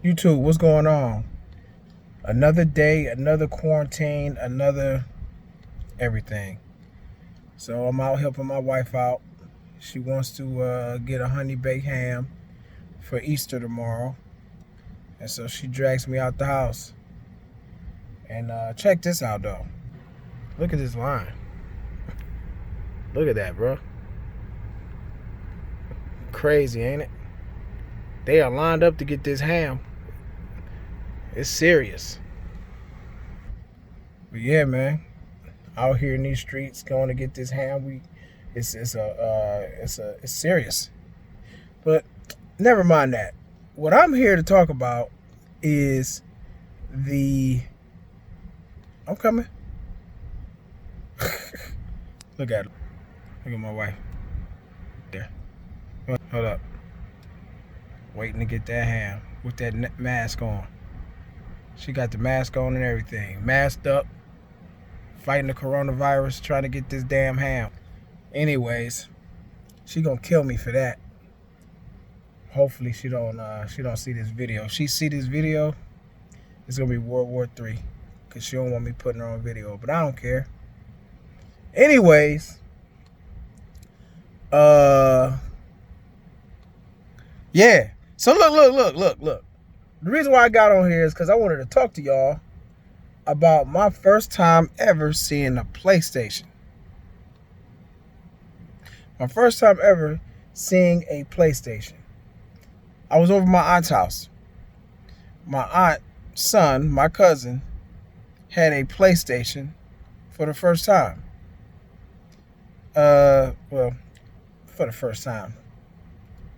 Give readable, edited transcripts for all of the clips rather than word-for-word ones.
YouTube, what's going on? Another day, another quarantine, another everything. So I'm out helping my wife out. She wants to get a honey baked ham for Easter tomorrow. And so she drags me out the house. And check this out, though. Look at this line. Look at that, bro. Crazy, ain't it? They are lined up to get this ham. It's serious. But yeah, man. Out here in these streets going to get this ham. It's serious. But never mind that. What I'm here to talk about is I'm coming. Look at her. Look at my wife. There. Hold up. Waiting to get that ham with that mask on. She got the mask on and everything. Masked up. Fighting the coronavirus. Trying to get this damn ham. Anyways. She gonna kill me for that. Hopefully she don't see this video. If she see this video, it's gonna be World War III. Cause she don't want me putting her on video. But I don't care. Anyways. Yeah. So look. The reason why I got on here is because I wanted to talk to y'all about my first time ever seeing a PlayStation. My first time ever seeing a PlayStation. I was over my aunt's house. My aunt's son, my cousin, had a PlayStation for the first time. Well, for the first time.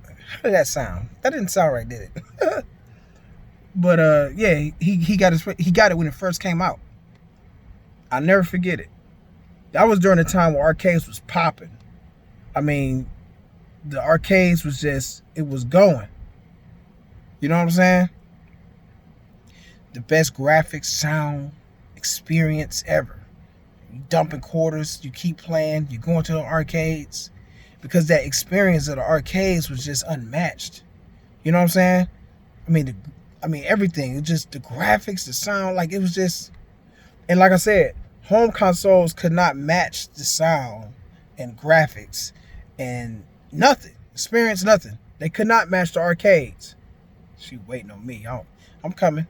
How did that sound? That didn't sound right, did it? But yeah, he got it when it first came out. I'll never forget it. That was during the time where arcades was popping. I mean, the arcades was it was going. You know what I'm saying? The best graphics, sound, experience ever. You dumping quarters, you keep playing, you going to the arcades. Because that experience of the arcades was just unmatched. You know what I'm saying? I mean everything. It just the graphics, the sound, like it was just. And like I said, home consoles could not match the sound and graphics and nothing. Experience nothing. They could not match the arcades. She waiting on me. I'm coming.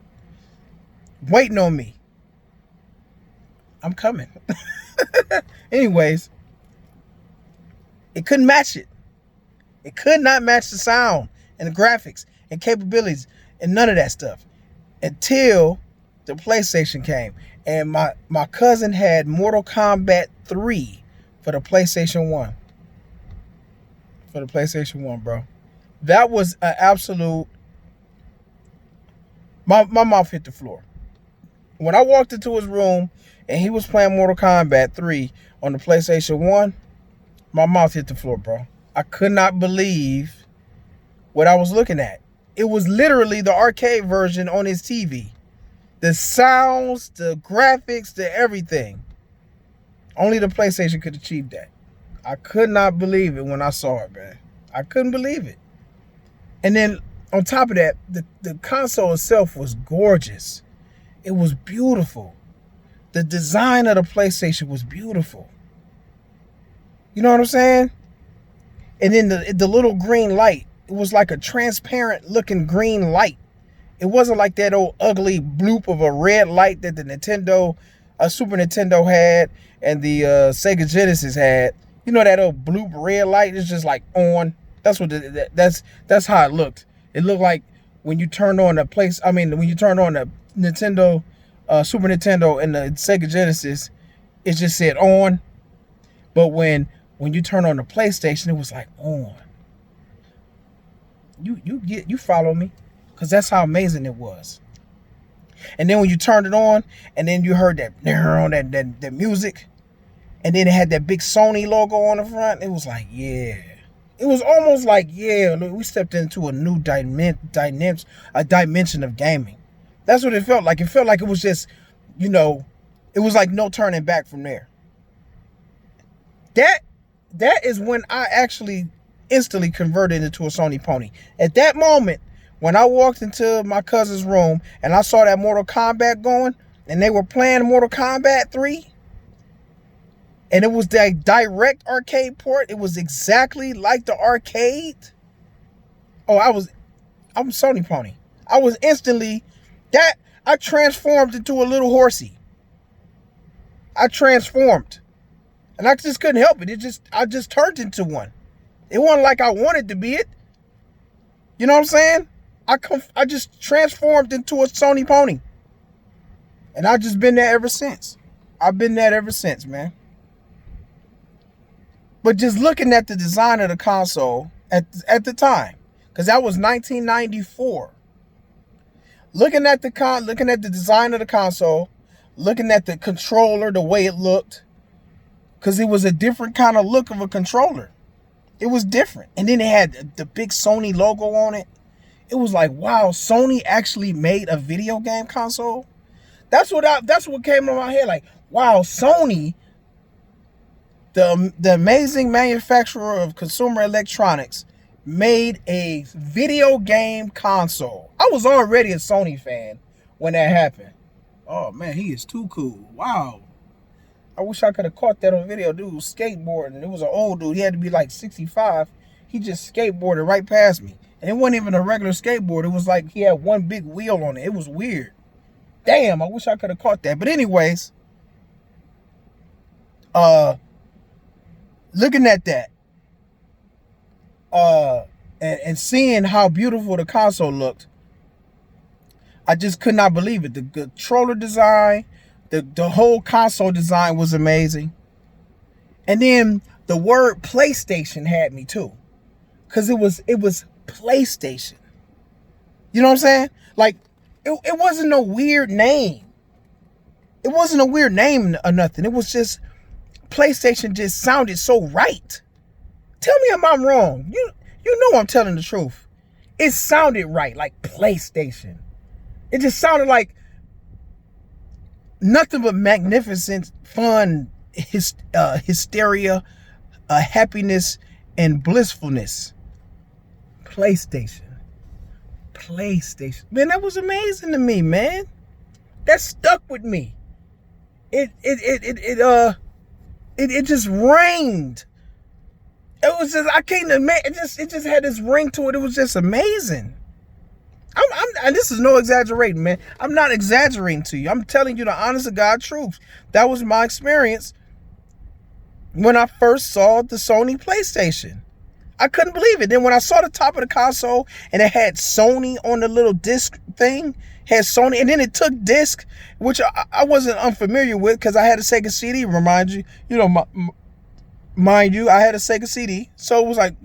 Waiting on me. I'm coming. Anyways. It couldn't match it. It could not match the sound and the graphics and capabilities and none of that stuff until the PlayStation came. And my cousin had Mortal Kombat 3 for the PlayStation 1. For the PlayStation 1, bro. That was an absolute... My mouth hit the floor. When I walked into his room and he was playing Mortal Kombat 3 on the PlayStation 1, my mouth hit the floor, bro. I could not believe what I was looking at. It was literally the arcade version on his TV. The sounds, the graphics, the everything. Only the PlayStation could achieve that. I could not believe it when I saw it, man. I couldn't believe it. And then on top of that, the console itself was gorgeous. It was beautiful. The design of the PlayStation was beautiful. You know what I'm saying? And then the little green light, it was like a transparent looking green light. It wasn't like that old ugly bloop of a red light that the Super Nintendo had and the Sega Genesis had. You know that old bloop red light is just like on. That's what that's how it looked. It looked like when you turned on when you turned on the Nintendo, Super Nintendo and the Sega Genesis, it just said on. But when you turn on the PlayStation, it was like on. You follow me, because that's how amazing it was. And then when you turned it on, and then you heard that music, and then it had that big Sony logo on the front, it was like, yeah. It was almost like, yeah, we stepped into a new dimension of gaming. That's what it felt like. It felt like it was just, it was like no turning back from there. That is when I actually instantly converted into a Sony pony. At that moment, When I walked into my cousin's room and I saw that Mortal Kombat going, and they were playing Mortal Kombat 3, and it was the direct arcade port. It was exactly like the arcade. Oh, I'm Sony Pony. I was instantly I transformed into a little horsey. I transformed. And I just couldn't help it. I just turned into one. It wasn't like I wanted to be it. You know what I'm saying? I just transformed into a Sony Pony. And I've just been there ever since. I've been there ever since, man. But just looking at the design of the console at the time, because that was 1994. Looking at the design of the console, looking at the controller, the way it looked, because it was a different kind of look of a controller. It was different. And then it had the big Sony logo on it. It was like, wow, Sony actually made a video game console. That's what came to my head. Like, wow, Sony, the amazing manufacturer of consumer electronics, made a video game console. I was already a Sony fan when that happened. Oh man, he is too cool. Wow. I wish I could have caught that on video. Dude was skateboarding. It was an old dude. He had to be like 65. He just skateboarded right past me. And it wasn't even a regular skateboard. It was like he had one big wheel on it. It was weird. Damn, I wish I could have caught that. But anyways, looking at that, and seeing how beautiful the console looked, I just could not believe it. The controller design, the whole console design was amazing. And then the word PlayStation had me too, because it was PlayStation. You know what I'm saying? Like, it wasn't a weird name. It wasn't a weird name or nothing. It was just PlayStation just sounded so right. Tell me if I'm wrong. You know I'm telling the truth. It sounded right, like PlayStation. It just sounded like nothing but magnificent, fun, hysteria, happiness, and blissfulness. PlayStation. Man, that was amazing to me, man. That stuck with me. It just rang. It was just, I can't imagine. It just had this ring to it. It was just amazing. And this is no exaggerating, man. I'm not exaggerating to you. I'm telling you the honest to God truth. That was my experience when I first saw the Sony PlayStation. I couldn't believe it. Then when I saw the top of the console and it had Sony on the little disc thing, had Sony, and then it took disc, which I wasn't unfamiliar with because I had a Sega CD. Remind you, mind you, I had a Sega CD, so it was like,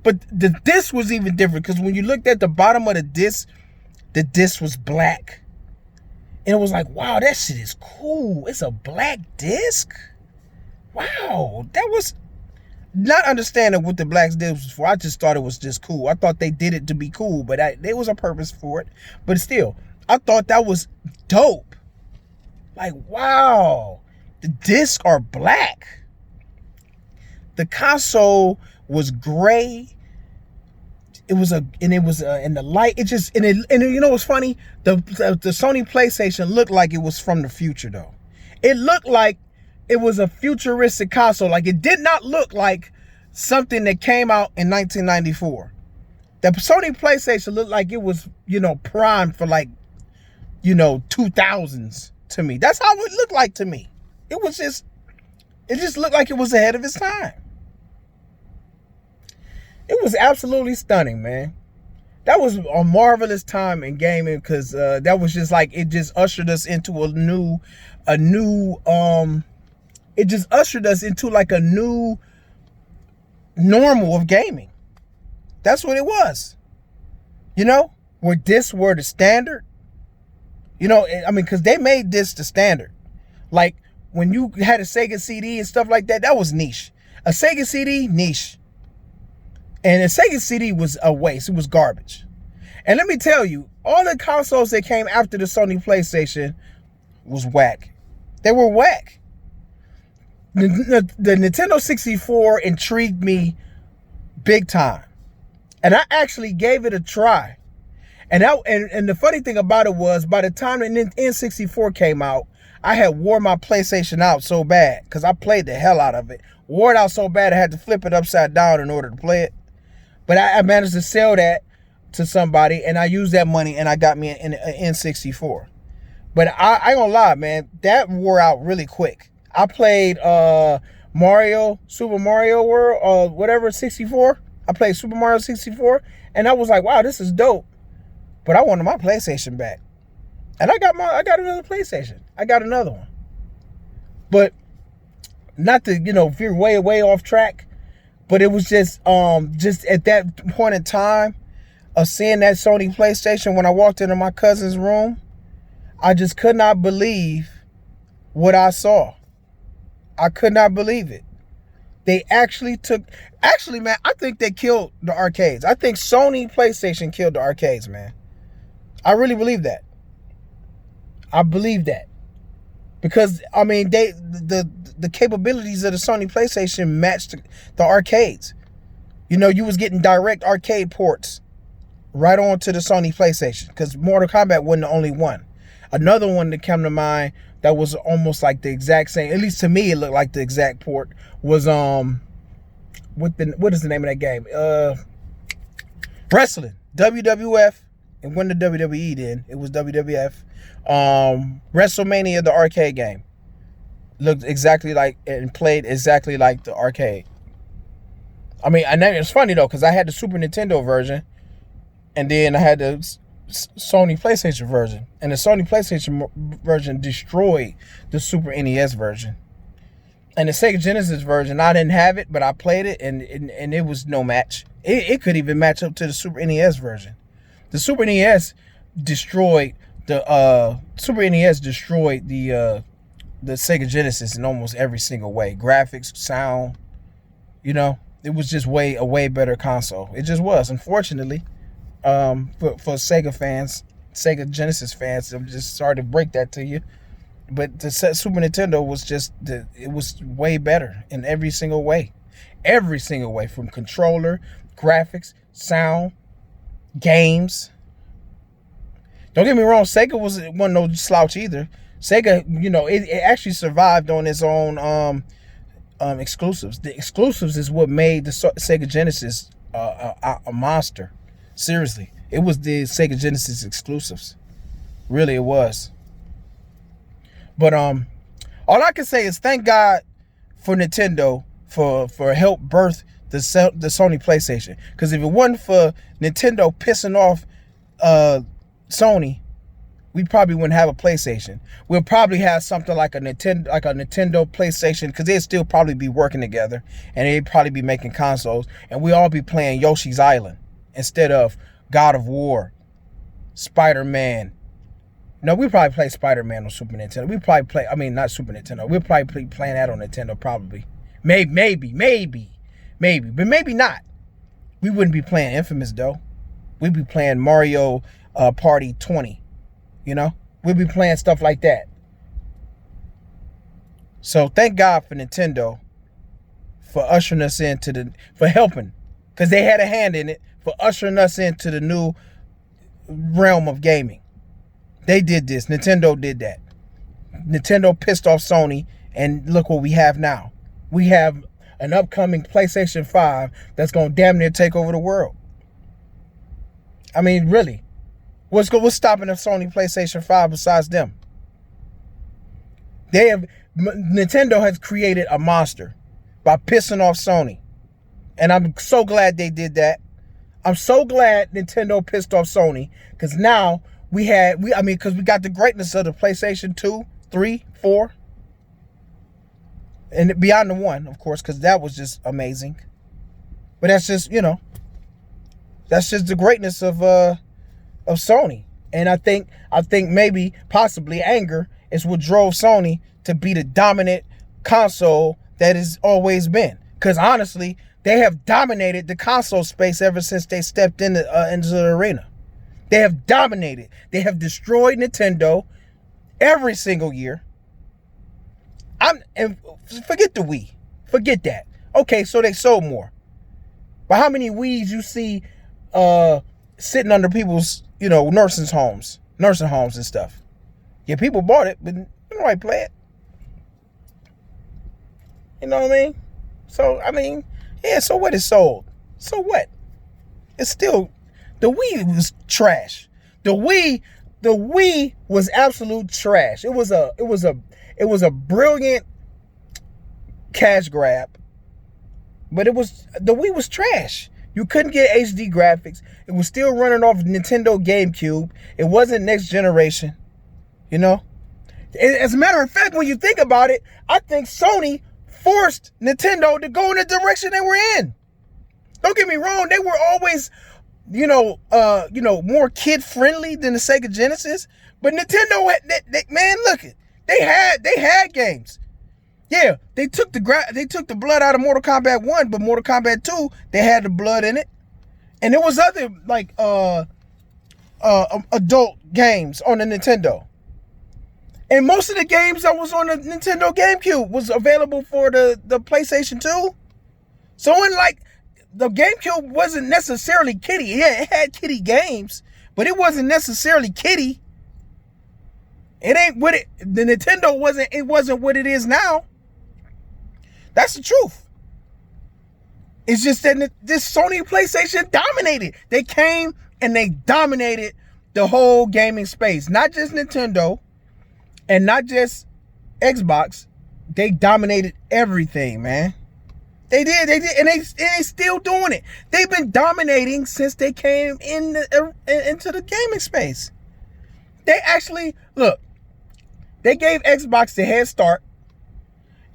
but the disc was even different because when you looked at the bottom of the disc was black, and it was like, wow, that shit is cool. It's a black disc. Wow, that was not understanding what the black disc was for. I just thought it was just cool. I thought they did it to be cool, but there was a purpose for it. But still, I thought that was dope. Like, wow, the discs are black. The console was gray. It was in the light. It just, and you know what's funny? The Sony PlayStation looked like it was from the future though. It looked like it was a futuristic console. Like, it did not look like something that came out in 1994. The Sony PlayStation looked like it was, primed for 2000s to me. That's how it looked like to me. It just looked like it was ahead of its time. It was absolutely stunning, man. That was a marvelous time in gaming because that was just like, it just ushered us into it just ushered us into like a new normal of gaming. That's what it was. Where discs were the standard. Because they made this the standard. Like, when you had a Sega CD and stuff like that, that was niche. A Sega CD, niche. And a Sega CD was a waste. It was garbage. And let me tell you, all the consoles that came after the Sony PlayStation was whack. They were whack. The Nintendo 64 intrigued me big time. And I actually gave it a try. And the funny thing about it was, by the time the N64 came out, I had wore my PlayStation out so bad because I played the hell out of it. Wore it out so bad I had to flip it upside down in order to play it. But I managed to sell that to somebody, and I used that money, and I got me an N64. But I ain't gonna lie, man, that wore out really quick. I played Super Mario World, whatever, 64. I played Super Mario 64, and I was like, wow, this is dope. But I wanted my PlayStation back. And I got another PlayStation. I got another one. But not to, veer way off track, but it was just at that point in time of seeing that Sony PlayStation when I walked into my cousin's room, I just could not believe what I saw. I could not believe it. They actually, man, I think they killed the arcades. I think Sony PlayStation killed the arcades, man. I really believe that. I believe that. Because, I mean, the capabilities of the Sony PlayStation matched the arcades. You was getting direct arcade ports right on to the Sony PlayStation, because Mortal Kombat wasn't the only one. Another one that came to mind that was almost like the exact same, at least to me it looked like the exact port, was what is the name of that game? Wrestling. WWF. It wasn't the WWE then. It was WWF. WrestleMania, the arcade game, looked exactly like and played exactly like the arcade. I mean, and it's funny though, because I had the Super Nintendo version, and then I had the Sony PlayStation version, and the Sony PlayStation version destroyed the Super NES version. And the Sega Genesis version, I didn't have it, but I played it, and it was no match. It could even match up to the Super NES version. The Super NES destroyed the Sega Genesis in almost every single way. Graphics, sound, it was just a way better console. It just was, unfortunately. For Sega fans, Sega Genesis fans, I'm just sorry to break that to you, but the Super Nintendo was it was way better in every single way, from controller, graphics, sound, games. Don't get me wrong, Sega wasn't no slouch either. Sega, it actually survived on its own exclusives. The exclusives is what made the Sega Genesis a monster. Seriously, it was the Sega Genesis exclusives. Really, it was. But all I can say is thank God for Nintendo for help birth the Sony PlayStation. Because if it wasn't for Nintendo pissing off Sony, we probably wouldn't have a PlayStation. We'll probably have something like a Nintendo PlayStation, because they'd still probably be working together, and they'd probably be making consoles, and we all be playing Yoshi's Island instead of God of War, Spider-Man. No, we probably play Spider-Man on Super Nintendo. We probably play, not Super Nintendo. We'll probably be playing that on Nintendo, probably. Maybe, but maybe not. We wouldn't be playing Infamous, though. We'd be playing Mario Party 20, We'd be playing stuff like that. So thank God for Nintendo for ushering us for helping, because they had a hand in it, for ushering us into the new realm of gaming. They did this. Nintendo did that. Nintendo pissed off Sony, and look what we have now. We have an upcoming PlayStation 5 that's going to damn near take over the world. I mean, really. What's stopping the Sony PlayStation 5 besides them? Nintendo has created a monster by pissing off Sony. And I'm so glad they did that. I'm so glad Nintendo pissed off Sony, because now because we got the greatness of the PlayStation 2, 3, 4, and beyond the 1, of course, because that was just amazing. But that's just, that's just the greatness of Sony. And I think maybe possibly anger is what drove Sony to be the dominant console that it's always been. Because honestly, they have dominated the console space ever since they stepped into the arena. They have dominated. They have destroyed Nintendo every single year. And forget the Wii. Forget that. Okay, so they sold more. But how many Wiis you see sitting under people's nursing homes and stuff. Yeah, people bought it, but nobody play it. You know what I mean? So, I mean, yeah, so what is sold? So what? It's still, the Wii was trash. The Wii was absolute trash. It was a brilliant cash grab, but the Wii was trash. You couldn't get HD graphics. It was still running off Nintendo GameCube. It wasn't next generation. As a matter of fact, when you think about it, I think Sony forced Nintendo to go in the direction they were in. Don't get me wrong, they were always, more kid friendly than the Sega Genesis. But Nintendo man, look it. They had games. Yeah, they took the blood out of Mortal Kombat 1, but Mortal Kombat 2, they had the blood in it. And there was other adult games on the Nintendo. And most of the games that was on the Nintendo GameCube was available for the PlayStation 2. So the GameCube wasn't necessarily kiddie. Yeah, it had kiddie games, but it wasn't necessarily kiddie. It ain't what the Nintendo wasn't what it is now. That's the truth. It's just that this Sony PlayStation dominated. They came and they dominated the whole gaming space. Not just Nintendo and not just Xbox. They dominated everything, man. They did, and they still doing it. They've been dominating since they came into the gaming space. They actually, look, they gave Xbox the head start,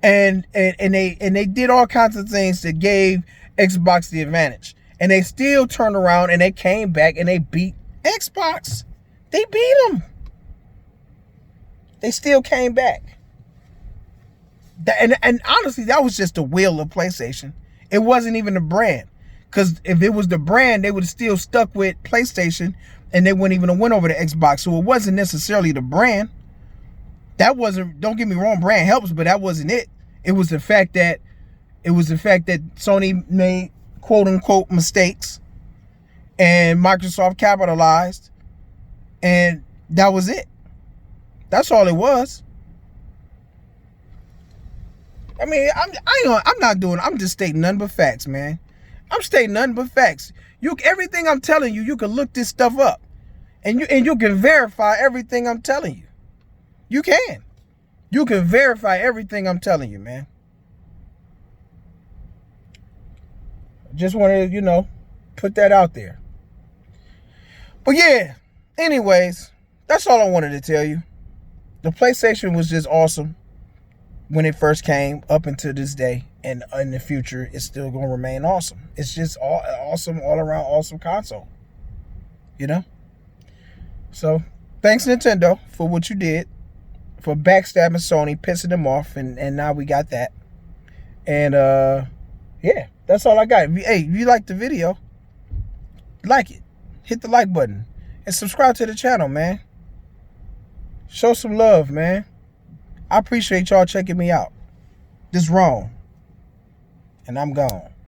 and they did all kinds of things that gave Xbox the advantage. And they still turned around and they came back and they beat Xbox. They beat them. They still came back. And honestly, that was just the will of PlayStation. It wasn't even the brand. Because if it was the brand, they would have still stuck with PlayStation and they wouldn't even have went over to Xbox. So it wasn't necessarily the brand. That wasn't, don't get me wrong, brand helps, but that wasn't it. It was the fact that Sony made quote unquote mistakes and Microsoft capitalized, and that was it. That's all it was. I mean, I'm just stating nothing but facts, man. I'm stating nothing but facts. Everything I'm telling you, you can look this stuff up, and you can verify everything I'm telling you. You can verify everything I'm telling you, man. Just want to, put that out there. But yeah, anyways, that's all I wanted to tell you. The PlayStation was just awesome when it first came, up until this day, and in the future it's still going to remain awesome. It's just awesome, all around awesome console. So thanks Nintendo for what you did, for backstabbing Sony, pissing them off, and now we got that. And yeah, that's all I got. If you like the video, like it, hit the like button, and subscribe to the channel, man. Show some love, man. I appreciate y'all checking me out. This wrong, and I'm gone.